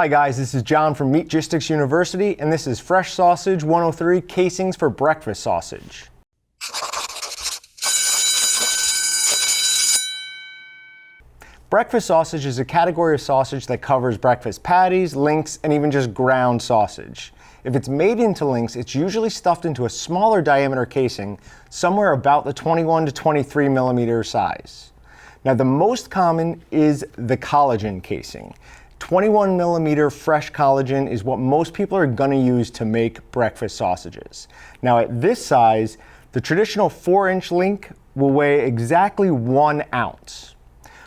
Hi guys, this is John from Meatgistics University, and this is Fresh Sausage 103 Casings for Breakfast Sausage. Breakfast sausage is a category of sausage that covers breakfast patties, links, and even just ground sausage. If it's made into links, it's usually stuffed into a smaller diameter casing, somewhere about the 21 to 23 millimeter size. Now the most common is the collagen casing. 21 millimeter fresh collagen is what most people are going to use to make breakfast sausages. Now at this size, the traditional 4-inch link will weigh exactly 1 ounce.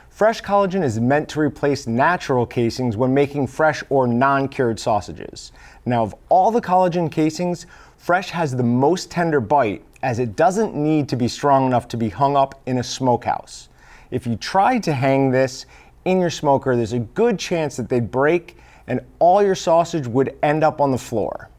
Fresh collagen is meant to replace natural casings when making fresh or non-cured sausages. Now of all the collagen casings, fresh has the most tender bite as it doesn't need to be strong enough to be hung up in a smokehouse. If you tried to hang this in your smoker, there's a good chance that they'd break and all your sausage would end up on the floor.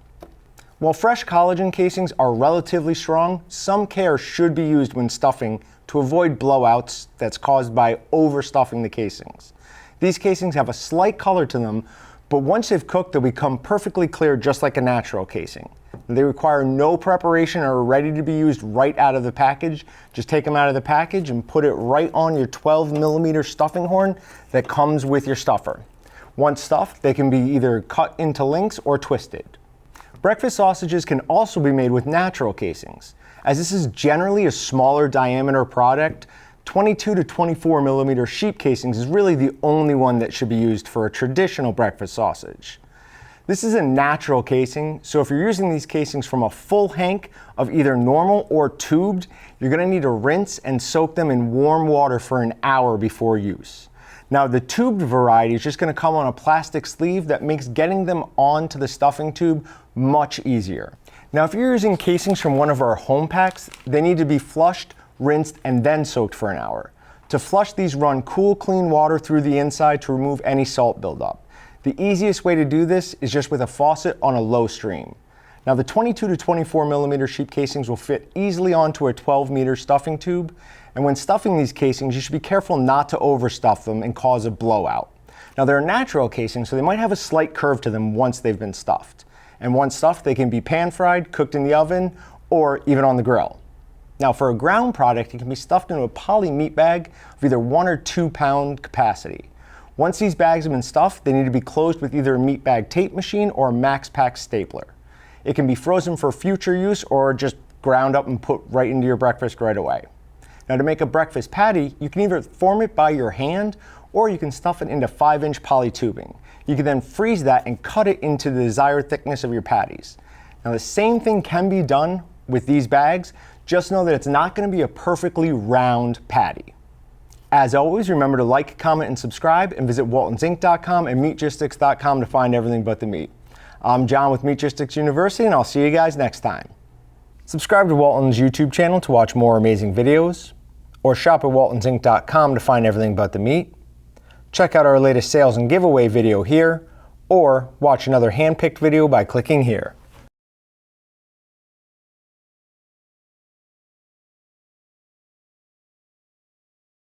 While fresh collagen casings are relatively strong, some care should be used when stuffing to avoid blowouts that's caused by overstuffing the casings. These casings have a slight color to them, but once they've cooked, they'll become perfectly clear just like a natural casing. They require no preparation and are ready to be used right out of the package. Just take them out of the package and put it right on your 12 millimeter stuffing horn that comes with your stuffer. Once stuffed, they can be either cut into links or twisted. Breakfast sausages can also be made with natural casings. As this is generally a smaller diameter product, 22 to 24 millimeter sheep casings is really the only one that should be used for a traditional breakfast sausage. This is a natural casing, so if you're using these casings from a full hank of either normal or tubed, you're going to need to rinse and soak them in warm water for an hour before use. Now the tubed variety is just going to come on a plastic sleeve that makes getting them onto the stuffing tube much easier. Now if you're using casings from one of our home packs, they need to be flushed, rinsed, and then soaked for an hour. To flush these, run cool, clean water through the inside to remove any salt buildup. The easiest way to do this is just with a faucet on a low stream. Now the 22 to 24 millimeter sheep casings will fit easily onto a 12 meter stuffing tube, and when stuffing these casings, you should be careful not to overstuff them and cause a blowout. Now they're natural casings, so they might have a slight curve to them once they've been stuffed. And once stuffed, they can be pan fried, cooked in the oven, or even on the grill. Now for a ground product, it can be stuffed into a poly meat bag of either 1 or 2 pound capacity. Once these bags have been stuffed, they need to be closed with either a meat bag tape machine or a Max Pack stapler. It can be frozen for future use or just ground up and put right into your breakfast right away. Now to make a breakfast patty, you can either form it by your hand or you can stuff it into 5-inch poly tubing. You can then freeze that and cut it into the desired thickness of your patties. Now the same thing can be done with these bags, just know that it's not going to be a perfectly round patty. As always, remember to like, comment, and subscribe, and visit waltonsinc.com and meatgistics.com to find everything but the meat. I'm John with Meatgistics University, and I'll see you guys next time. Subscribe to Walton's YouTube channel to watch more amazing videos, or shop at waltonsinc.com to find everything but the meat. Check out our latest sales and giveaway video here, or watch another hand-picked video by clicking here.